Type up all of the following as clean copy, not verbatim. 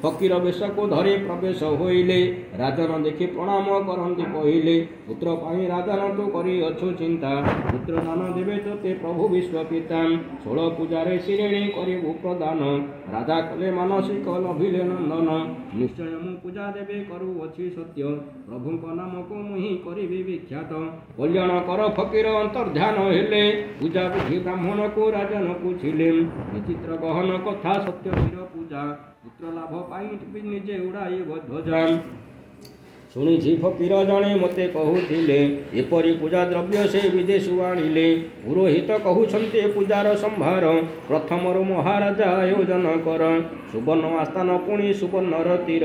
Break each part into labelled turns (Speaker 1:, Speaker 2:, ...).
Speaker 1: ଫକୀର ବେଶକୁ ଧରି ପ୍ରବେଶ ହୋଇଲେ। ରାଜନ ଦେଖି ପ୍ରଣାମ କରନ୍ତି କହିଲେ, ପୁତ୍ର ପାଇଁ ରାଜନ ତୁ କରିଅଛୁ ଚିନ୍ତା। ପୁତ୍ର ଦାନ ଦେବେ ତୋତେ ପ୍ରଭୁ ବିଶ୍ୱ ପିତା। 16 ପୂଜାରେ ଶିରେଣୀ କରିବୁ ପ୍ରଦାନ। ରାଜା କଲେ ମାନସିକ ଲଭିଲେ ନନ୍ଦନ। ନିଶ୍ଚୟ ମୁଁ ପୂଜା ଦେବେ କରୁଅଛି ସତ୍ୟ। ପ୍ରଭୁଙ୍କ ନାମକୁ ମୁହିଁ କରିବି ବିଖ୍ୟାତ। କଲ୍ୟାଣ କର ଫକୀର ଅନ୍ତର୍ଧ୍ୟାନ ହେଲେ। ପୂଜା ବିଧି ବ୍ରାହ୍ମଣକୁ ରାଜନ ପୁଛିଲେ। ବିଚିତ୍ର ଗହନ କଥା ସତ୍ୟ ବୀର ପୂଜା। ପୁତ୍ର ଲାଭ ପାଇଁ ନିଜେ ଉଡ଼ାଇବ ଧ୍ୱଜା। ଶୁଣିଛି ଫକୀର ଜଣେ ମୋତେ କହୁଥିଲେ, ଏପରି ପୂଜା ଦ୍ରବ୍ୟ ସେ ବିଦେଶରୁ ଆଣିଲେ। ପୁରୋହିତ କହୁଛନ୍ତି ପୂଜାର ସମ୍ଭାର। ପ୍ରଥମରୁ ମହାରାଜା ଆୟୋଜନ କର। ସୁବର୍ଣ୍ଣ ଆସ୍ଥାନ ପୁଣି ସୁବର୍ଣ୍ଣର ତୀର।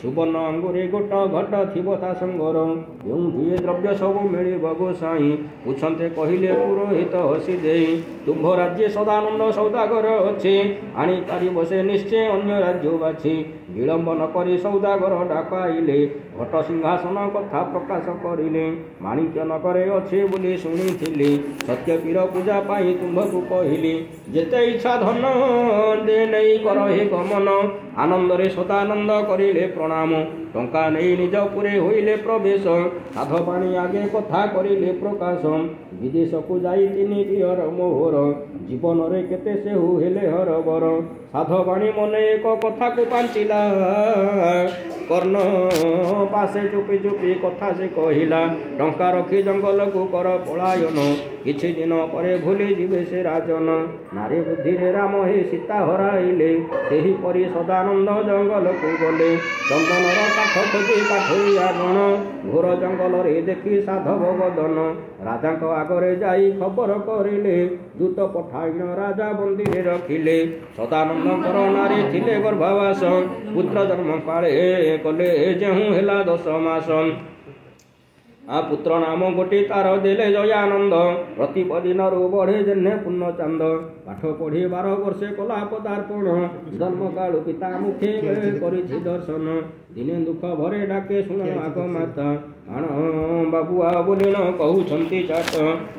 Speaker 1: ସୁବର୍ଣ୍ଣ ଅଙ୍ଗୁରେ ଗୋଟ ଘଟ ଥିବ ତା ସଙ୍ଗର। କେଉଁଠି ଏ ଦ୍ରବ୍ୟ ସବୁ ମିଳିବ ଗୋସାଇଁ? ପୁଛନ୍ତି କହିଲେ ପୁରୋହିତ ହସି ଦେଇ। ତୁମ୍ଭ ରାଜ୍ୟ ସଦାନନ୍ଦ ସୌଦାଗର ଅଛି। ଆଣିପାରିବ ସେ ନିଶ୍ଚୟ ଅନ୍ୟ ରାଜ୍ୟ ବାଛି। ବିଳମ୍ବ ନ କରି ସୌଦାଗର ଡାକାଇଲେ। ଘଟ ସିଂହାସନ କଥା ପ୍ରକାଶ କରିଲେ। ମାଣିକ୍ୟ ନଗରେ ଅଛି ବୋଲି ଶୁଣିଥିଲି। ସତ୍ୟ ପୀର ପୂଜା ପାଇଁ ତୁମ୍ଭକୁ କହିଲି। ଯେତେ ଇଚ୍ଛା ଧନ ଦେ ନେଇ କର ହେ ଗମନ। ଆନନ୍ଦରେ ସଦାନନ୍ଦ କରିଲେ ପ୍ରଣାମ। ଟଙ୍କା ନେଇ ନିଜ ପୁରେ ହୋଇଲେ ପ୍ରବେଶ। ସାଧବାଣୀ ଆଗେ କଥା କରିଲେ ପ୍ରକାଶ। ବିଦେଶକୁ ଯାଇ 3 ପିଅର ମୋହର। ଜୀବନରେ କେତେ ସେହୁ ହେଲେ ହରବର। ସାଧବାଣୀ ମନେ ଏକ କଥାକୁ ପାଞ୍ଚିଲା। କର୍ଣ୍ଣ ପାଶେ ଚୁପି ଚୁପି କଥା ସେ କହିଲା। ଟଙ୍କା ରଖି ଜଙ୍ଗଲକୁ କର ପଳାୟନ। କିଛି ଦିନ ପରେ ଭୁଲି ଯିବେ ସେ ରାଜନ। ନାରୀ ବୁଦ୍ଧିରେ ରାମ ହେ ସୀତା ହରାଇଲେ। ସେହିପରି ସଦାନନ୍ଦ ଜଙ୍ଗଲକୁ ଗଲେ। ଚନ୍ଦନର କାଠ ଖୋଜି କାଠୁରିଆ ଗଣ। ଘୋର ଜଙ୍ଗଲରେ ଦେଖି ସାଧବ ବଦନ। ରାଜାଙ୍କ ଆଗରେ ଯାଇ ଖବର କରିଲେ। ଦୂତ ପଠାଇଣ ରାଜା ବନ୍ଦୀରେ ରଖିଲେ। ସଦାନନ୍ଦଙ୍କର ନାରୀ ଥିଲେ ଗର୍ଭବାସ। ପୁତ୍ର ଜନ୍ମ କାଳେ କଲେ ଯେଉଁ ହେଲା 10 ମାସ। ପୁତ୍ର ନାମ ଗୋଟି ତାର ଦେଲେ ଜୟାନନ୍ଦ। ପ୍ରତିପଦିନରୁ ବଢ଼େ ଯେହ୍ନେ ପୂର୍ଣ୍ଣ ଚାନ୍ଦ। ପାଠ ପଢ଼ି 12 ବର୍ଷେ କଲା ପଦାର୍ପଣ। ଜନ୍ମ କାଳୁ ପିତା ମୁଖେ କରିଛି ଦର୍ଶନ। ଦିନେ ଦୁଃଖ ଭରେ ଡାକେ ଶୁଣ ଆଗ ମାତା। ଆଣ ବାବୁଆ ବୋଲିଣ କହୁଛନ୍ତି ଚାଟ।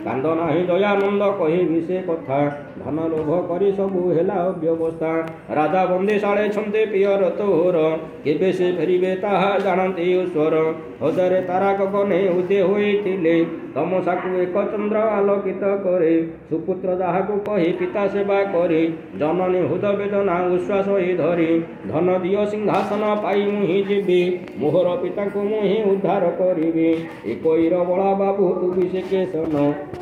Speaker 1: କାନ୍ଦ ନାହିଁ ଦୟାନନ୍ଦ କହିବି ସେ କଥା। ଧନ ଲୋଭ କରି ସବୁ ହେଲା ଅବ୍ୟବସ୍ଥା। ରାଜା ବନ୍ଦିଶାଳେ ଛନ୍ତେ ପିଅର ତୋର। କେବେ ସେ ଫେରିବେ ତାହା ଜାଣନ୍ତି ଈଶ୍ୱର। ହଜାରେ ତାରା ଗଗନେ ଉଦୟ ହୋଇଥିଲେ। ତମସାକୁ ଏକ ଚନ୍ଦ୍ର ଆଲୋକିତ କରେ। ସୁପୁତ୍ର ଯାହାକୁ କହି ପିତା ସେବା କରି। ଜନନୀ ହୃଦ ବେଦନା ଉଶ୍ୱାସ ଧରି। ଧନ ଦିଅ ସିଂହାସନ ପାଇ ମୁହିଁ ଯିବି। ମୋହର ପିତାଙ୍କୁ ମୁହିଁ ଉଦ୍ଧାର କରିବି। ଏକଇର ବଳା ବାବୁ ତୁ ବିଶେକେଶନ।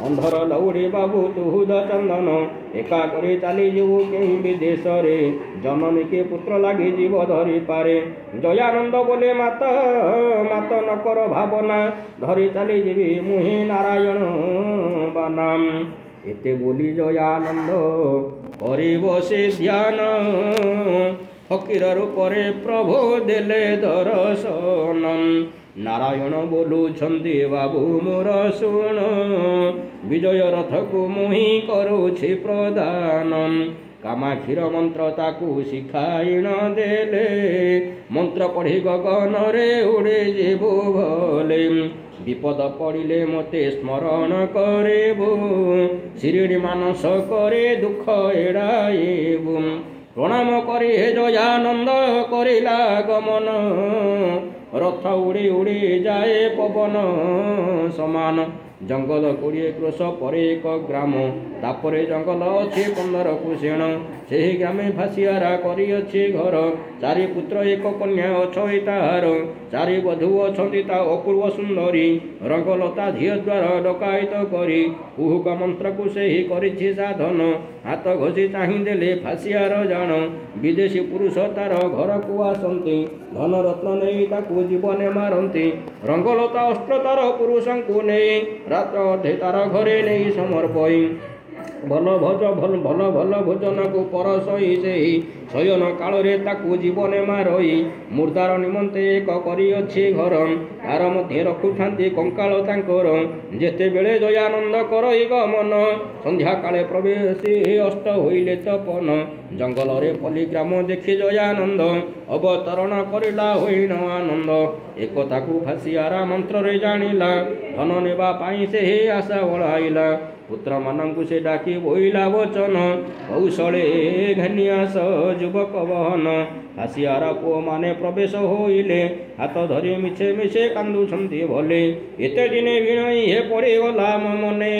Speaker 1: ଅନ୍ଧର ଲଉଡ଼ି ବାବୁ ତୁ ହୁଦ ଚନ୍ଦନ। ଏକା କରି ଚାଲିଯିବୁ କେହି ବିଦେଶରେ। ଜନନୀ କେ ପୁତ୍ର ଲାଗି ଜୀବ ଧରିପାରେ। ଜୟାନନ୍ଦ ବୋଲେ ମାତ ମାତ ନ କର ଭାବନା। ଧରି ଚାଲିଯିବି ମୁହିଁ ନାରାୟଣ ବାନାମ। ଏତେ ବୋଲି ଜୟାନନ୍ଦ କରିବ ସେ ଧ୍ୟାନ। ଫକୀର ରୂପରେ ପ୍ରଭୁ ଦେଲେ ଦର୍ଶନ। ନାରାୟଣ ବୋଲୁଛନ୍ତି ବାବୁ ମୋର ଶୁଣ। ବିଜୟ ରଥକୁ ମୁହିଁ କରୁଛି ପ୍ରଦାନ। କାମାକ୍ଷୀର ମନ୍ତ୍ର ତାକୁ ଶିଖାଇଣ ଦେଲେ। ମନ୍ତ୍ର ପଢ଼ି ଗଗନରେ ଉଡ଼ି ଯିବୁ ଭଲେ। ବିପଦ ପଡ଼ିଲେ ମୋତେ ସ୍ମରଣ କରିବୁ। ଶିରିଡ଼ି ମାନସ କରି ଦୁଃଖ ଏଡ଼ାଇବୁ। ପ୍ରଣାମ କରି ହେ ଜୟାନନ୍ଦ କରିଲା ଗମନ। ରଥ ଉଡ଼ି ଉଡ଼ି ଯାଏ ପବନ ସମାନ। ଜଙ୍ଗଲ 20 କ୍ରୋଶ ପରେ ଏକ ଗ୍ରାମ। ତାପରେ ଜଙ୍ଗଲ ଅଛି 15 କୁଶେଣ। ସେହି ଗ୍ରାମେ ଭାସିଆରା କରିଅଛି ଘର। 4 ପୁତ୍ର 1 କନ୍ୟା ଅଛନ୍ତି ତାହାର। 4 ବଧୂ ଅଛନ୍ତି ତା ଅପୂର୍ବ ସୁନ୍ଦରୀ। ରଙ୍ଗଲତା ଝିଅ ଦ୍ୱାର ଡକାୟତ କରି। କୁହୁକ ମନ୍ତ୍ରକୁ ସେହି କରିଛି ସାଧନ। ହାତ ଘଷି ଚାହିଁ ଦେଲେ ଭାସିଆର ଜାଣ। ବିଦେଶୀ ପୁରୁଷ ତାର ଘରକୁ ଆସନ୍ତି। ଧନ ରତ୍ନ ନେଇ ତାକୁ ଜୀବନେ ମାରନ୍ତି। ରଙ୍ଗଲତା ଅସ୍ତ୍ର ତାର ପୁରୁଷଙ୍କୁ ନେଇ। ରାତ୍ର ଅଧେ ତାର ଘରେ ନେଇ ସମର୍ପଇ। ଭଲ ଭଲ ଭୋଜନକୁ ପରସଇ ସେହି। ଶୟନ କାଳରେ ତାକୁ ଜୀବନେ ମାରଇ। ମୁର୍ଦାର ନିମନ୍ତେ ଏକ କରିଅଛି ଘର। ତାର ମଧ୍ୟ ରଖୁଥାନ୍ତି କଙ୍କାଳ ତାଙ୍କର। ଯେତେବେଳେ ଜୟାନନ୍ଦ କରଇ ଗମନ। ସନ୍ଧ୍ୟା କାଳେ ପ୍ରବେଶୀ ଅଷ୍ଟ ହୋଇଲେ ତପନ। ଜଙ୍ଗଲରେ ପଲ୍ଲୀଗ୍ରାମ ଦେଖି ଜୟାନନ୍ଦ। ଅବତରଣ କରିଲା ହୋଇଣ ଆନନ୍ଦ। ଏକଥାକୁ ଭାସିଆରା ମନ୍ତ୍ରରେ ଜାଣିଲା। ଧନ ନେବା ପାଇଁ ସେହି ଆଶା ବଳାଇଲା। ପୁତ୍ରମାନଙ୍କୁ ସେ ଡାକି ବୋଇଲା ବଚନ କୌଶଳେ ଘେନି ଆସ ଯୁବକ ବହନ। ହାସିଆର ପୁଅମାନେ ପ୍ରବେଶ ହୋଇଲେ ହାତ ଧରି ମିଛେ ମିଛେ କାନ୍ଦୁଛନ୍ତି ଭଲେ। ଏତେ ଦିନେ ଭିଣୋଇ ହେ ପଡ଼ିଗଲା ମୋ ମନେ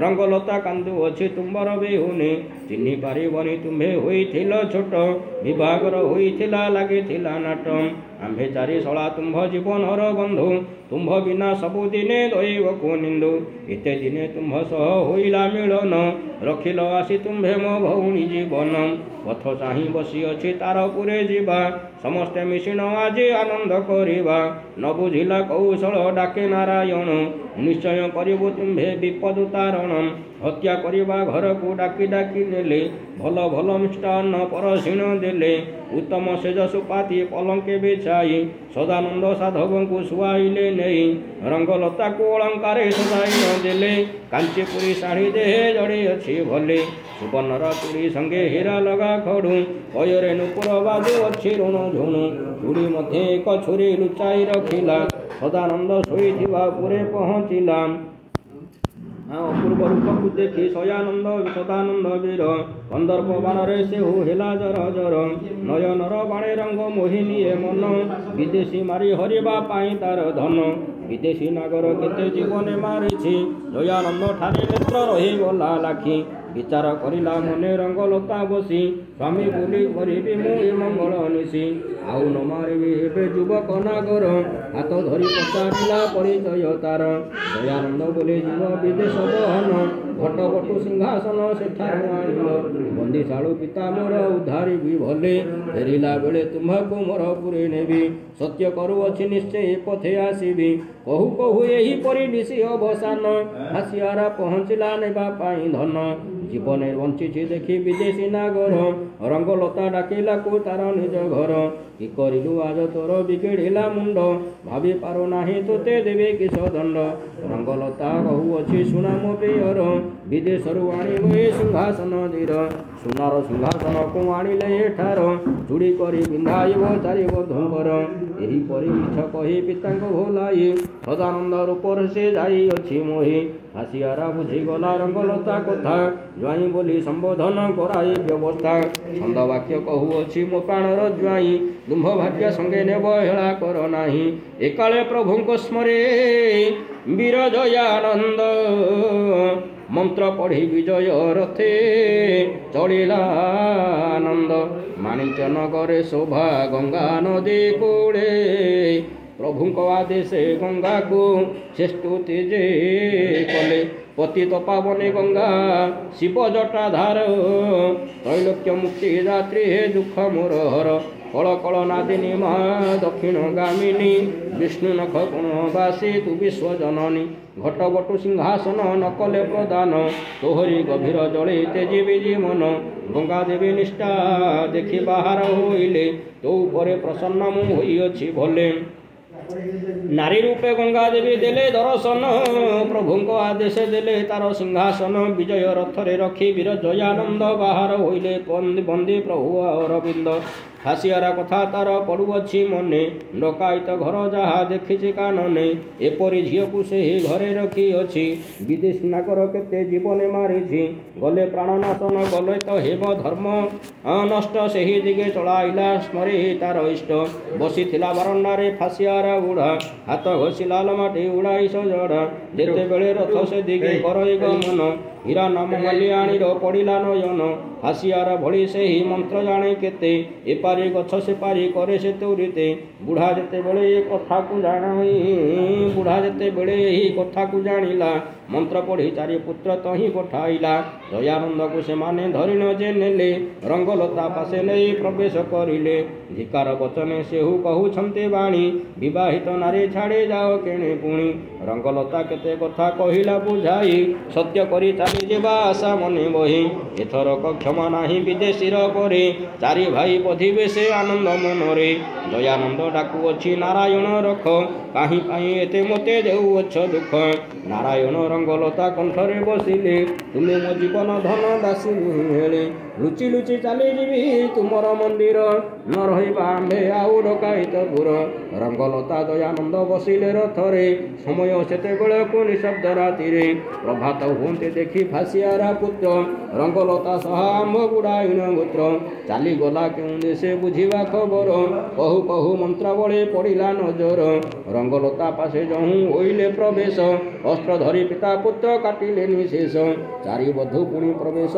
Speaker 1: ରଙ୍ଗଲତା କାନ୍ଦୁଅଛି ତୁମ୍ଭର ବିହୁନେ। ଚିହ୍ନି ପାରିବନି ତୁମ୍ଭେ ହୋଇଥିଲ ଛୋଟ ବିଭାଗର ହୋଇଥିଲା ଲାଗିଥିଲା ନାଟ। ଆମ୍ଭେ ଚାରି ଶଳା ତୁମ୍ଭ ଜୀବନର ବନ୍ଧୁ ତୁମ୍ଭ ବିନା ସବୁଦିନେ ଦୈବକୁ ନିନ୍ଦୁ। ଏତେ ଦିନେ ତୁମ୍ଭ ସହ ହୋଇଲା ମିଳନ ରଖିଲ ଆସି ତୁମ୍ଭେ ମୋ ଭଉଣୀ ଜୀବନ। ପଥ ଚାହିଁ ବସିଅଛି ତାର ପୁରେ ଯିବା ସମସ୍ତେ ମିଶିଣ ଆଜି ଆନନ୍ଦ କରିବା। ନ ବୁଝିଲା କୌଶଳ ଡାକେ ନାରାୟଣ ନିଶ୍ଚୟ କରିବୁ ତୁମ୍ଭେ ବିପଦ ତାରଣ। ହତ୍ୟା କରିବା ଘରକୁ ଡାକି ଡାକି ନେଲେ ଭଲ ଭଲ ମିଷ୍ଟାନ୍ନ ପରଶିଣ ଦେଲେ। ଉତ୍ତମ ସେଜ ସୁପାତି ପଲଙ୍କେ ବିଛାଇ ସଦାନନ୍ଦ ସାଧବଙ୍କୁ ଶୁଆଇଲେ ନେଇ। ରଙ୍ଗଲତାକୁ ଅଳଙ୍କାରେ ସଜାଇ ନ ଦେଲେ କାଞ୍ଚିପୁରୀ ଶାଢ଼ୀ ଦେହେ ଜଡ଼ି ଅଛି ଭଲେ। ସୁବର୍ଣ୍ଣର ଚୁଡ଼ି ସଙ୍ଗେ ହୀରା ଲଗା ଖଡ଼ୁ କୟରେ ନୂପୁର ବାଜୁ ଅଛି ଋଣ ଝୁଣୁ। ଚୁଡ଼ି ମଧ୍ୟ ଏକ ଛୁରୀ ଲୁଚାଇ ରଖିଲା ସଦାନନ୍ଦ ଶୋଇଥିବା ଉପରେ ପହଞ୍ଚିଲା। ଅପୂର୍ବ ରୂପକୁ ଦେଖି ସଦାନନ୍ଦ ବୀର କନ୍ଦର୍ପ ବାଣରେ ସେହୁ ହେଲା ଜର ଜର। ନୟନର ବାଣେ ରଙ୍ଗ ମୋହିନୀଏ ମନ ବିଦେଶୀ ମାରି ହରିବା ପାଇଁ ତାର ଧନ। ବିଦେଶୀ ନାଗର କେତେ ଜୀବନେ ମାରିଛି ଦୟାନନ୍ଦ ଠାରେ ନେତ୍ର ରହିଗଲା ଲାଖି। ବିଚାର କରିଲା ମନେ ରଙ୍ଗଲତା ବସି ସ୍ୱାମୀ ବୋଲି କରିବି ମୁଁ ଏ ମଙ୍ଗଳ ନିଶି। ଆଉ ନ ମାରିବି ଏବେ ଯୁବକ ନାଗର ହାତ ଧରି ପଚାରିଲା ପରିଚୟ ତାର। ଦୟାନନ୍ଦ ବୋଲି ଯିବ ବିଦେଶ ବହନ ଘଟବଟୁ ସିଂହାସନ ସେଠାରୁ ଆଣିବ। ବନ୍ଦିଶାଳୁ ପିତା ମୋର ଉଦ୍ଧାରିବି ଭଲେ ଫେରିଲା ବେଳେ ତୁମ୍ଭକୁ ମୋର ପୁରୀ ନେବି। ସତ୍ୟ କରୁଅଛି ନିଶ୍ଚୟ ପଥେ ଆସିବି କହୁ କହୁ ଏହିପରି ନିଶି ଅବସାନ। ହାସିଆରା ପହଞ୍ଚିଲା ନେବା ପାଇଁ ଧନ ଜୀବନେ ବଞ୍ଚିଛି ଦେଖି ବିଦେଶୀ ନାଗର। ରଙ୍ଗଲତା ଡାକିଲାକୁ ତାର ନିଜ ଘର କି କରିଲୁ ଆଜ ତୋର ବିଗିଡ଼ିଲା ମୁଣ୍ଡ ଭାବି ପାରୁନାହିଁ ତୋତେ ଦେବେ କିସ ଦଣ୍ଡ। ରଙ୍ଗଲତା କହୁଅଛି ଶୁଣା ମୋ ପ୍ରିୟର ବିଦେଶରୁ ଆଣିବୁ ଏ ସିଂହାସନ ଧୀର। ସୁନାର ସିଂହାସନକୁ ଆଣିଲେ ଏଠାର ଚୁଡ଼ି କରି ପିନ୍ଧାଇବ ଚାରି ବଧୂଙ୍କର। ଏହିପରି ମିଛ କହି ପିତାଙ୍କୁ ଭୁଲାଇ ସଦାନନ୍ଦ ରୂପରେ ସେ ଯାଇଅଛି ମୋହି। ହାସିଆରା ବୁଝିଗଲା ରଙ୍ଗଲତା କଥା ଜ୍ୱାଇଁ ବୋଲି ସମ୍ବୋଧନ କରାଇ ବ୍ୟବସ୍ଥା। ଛନ୍ଦ ବାକ୍ୟ କହୁଅଛି ମୋ ପ୍ରାଣର ଜ୍ୱାଇଁ ତୁମ୍ଭ ଭାଗ୍ୟ ସଙ୍ଗେ ନେବ ହେଳା କର ନାହିଁ। ଏକାଳେ ପ୍ରଭୁଙ୍କ ସ୍ମରେ ବୀର ଜୟାନନ୍ଦ ମନ୍ତ୍ର ପଢ଼ି ବିଜୟ ରଥେ ଚଳିଲା ଆନନ୍ଦ। ମାଣିକ୍ୟ ନଗରେ ଶୋଭା ଗଙ୍ଗା ନଦୀ କୂଳେ ପ୍ରଭୁଙ୍କ ଆଦେଶେ ଗଙ୍ଗାକୁ ସେ ସ୍ତୁତି ଯେ କଲେ। ପତିତ ପାବନେ ଗଙ୍ଗା ଶିବ ଜଟାଧାର ତ୍ରୈଲୋକ୍ୟ ମୁକ୍ତି ଦାତ୍ରୀ ହେ ଦୁଃଖ ମୋର ହର। କଳ କଳ ନାଦିନୀ ମା ଦକ୍ଷିଣ ଗାମିନୀ ବିଷ୍ଣୁ ନଖ ଗୁଣବାସୀ ତୁ ବିଶ୍ୱଜନନୀ। ଘଟବଟୁ ସିଂହାସନ ନକଲେ ପ୍ରଦାନ ତୋହରି ଗଭୀର ଜଳେ ତେଜିବି ଜୀବନ। ଗଙ୍ଗା ଦେବୀ ନିଷ୍ଠା ଦେଖି ବାହାର ହୋଇଲେ ତୋ ଉପରେ ପ୍ରସନ୍ନ ମୁଁ ହୋଇଅଛି ଭଲେ। ନାରୀ ରୂପେ ଗଙ୍ଗା ଦେବୀ ଦେଲେ ଦର୍ଶନ ପ୍ରଭୁଙ୍କ ଆଦେଶ ଦେଲେ ତାର ସିଂହାସନ। ବିଜୟ ରଥରେ ରଖି ବୀର ଜୟାନନ୍ଦ ବାହାର ହୋଇଲେ ବନ୍ଦୀ ପ୍ରଭୁ ଅରବିନ୍ଦ। ହାସିଆରା କଥା ତାର ପଡ଼ୁଅଛି ମନେ ଡକାୟତ ଘର ଯାହା ଦେଖିଛି କାନନେ। ଏପରି ଝିଅକୁ ସେହି ଘରେ ରଖିଅଛି ବିଦେଶୀ ନାଗର କେତେ ଜୀବନେ ମାରିଛି। ଗଲେ ପ୍ରାଣନାଶନ ଗଲେ ତ ହେବ ଧର୍ମ ନଷ୍ଟ ସେହି ଦିଗେ ଚଳାଇଲା ସ୍ମରେ ତାର ଇଷ୍ଟ। ବସିଥିଲା ବାରଣ୍ଡାରେ ଫାସିଆରା ଉଡ଼ା ହାତ ଘଷି ଲାଲ ମାଟି ଉଡ଼ାଇ ସଜଡ଼ା। ଯେତେବେଳେ ରଥ ସେ ଦିଗେ କରଇ ଗମନ ହୀରା ନାମ ମାଲିଆଣୀର ପଡ଼ିଲା ନୟନ। ହାସିଆରା ଭଳି ସେହି ମନ୍ତ୍ର ଜାଣେ କେତେ ଏପାରି ଗଛ ସେପାରି କରେ ସେ ତୁରିତେ। ବୁଢ଼ା ଯେତେବେଳେ ଏହି କଥାକୁ ଜାଣିଲା ମନ୍ତ୍ର ପଢ଼ି ଚାରି ପୁତ୍ର ତହିଁ ପଠାଇଲା। ଦୟାନନ୍ଦକୁ ସେମାନେ ଧରିଣ ଯେ ନେଲେ ରଙ୍ଗଲତା ପାଶେ ନେଇ ପ୍ରବେଶ କରିଲେ। ଧିକାର ବଚନେ ସେହୁ କହୁଛନ୍ତି ବାଣୀ ବିବାହିତ ନାରୀ ଛାଡ଼ି ଯାଅ କେଣେ ପୁଣି। ରଙ୍ଗଲତା କେତେ କଥା କହିଲା ବୁଝାଇ ସତ୍ୟ କରି ଚାଲିଯିବା ଆଶା ମନେ ବହି। ଏଥରକ କ୍ଷମା ନାହିଁ ବିଦେଶୀର ପରେ ଚାରି ଭାଇ ବଧିବେ ସେ ଆନନ୍ଦ ମନରେ। ଦୟାନନ୍ଦ ଡାକୁଅଛି ନାରାୟଣ ରଖ କାହିଁ ପାଇଁ ଏତେ ମୋତେ ଦେଉଅଛ ଦୁଃଖ ନାରାୟଣ ରଙ୍ଗଲତା କଣ୍ଠରେ ବସିଲେ ତୁମେ ମୋ ଜୀବନ ଧନ ଦାସିନୀ ହେଲେ ଲୁଚି ଲୁଚି ଚାଲିଯିବି ତୁମର ମନ୍ଦିର ନ ରହିବା ଆମ୍ଭେ ଆଉ ଡକାଇତ ଦୂର ରଙ୍ଗଲତା ଦୟାନନ୍ଦ ବସିଲେ ରଥରେ ସମୟ ସେତେବେଳକୁ ନିଶବ୍ଦ ରାତିରେ ପ୍ରଭାତ ହୁଅନ୍ତେ ଦେଖି ଫାସିଆରା ପୁତ୍ର ରଙ୍ଗଲତା ସହ ଆମ୍ଭ ଗୁଡ଼ାଇନ ଗୋତ୍ର ଚାଲିଗଲା କେଉଁ ଦେଶେ ବୁଝିବା ଖବର କହୁ କହୁ ମନ୍ତ୍ରାବଳୀ ପଡ଼ିଲା ନଜର ରଙ୍ଗଲତା ପାଶେ ଯହୁଁ ହୋଇଲେ ପ୍ରବେଶ ଅସ୍ତ୍ର ଧରି ପିତା ପୁତ୍ର କାଟିଲେ ନିଶେଷ ଚାରି ବଧୂ ପୁଣି ପ୍ରବେଶ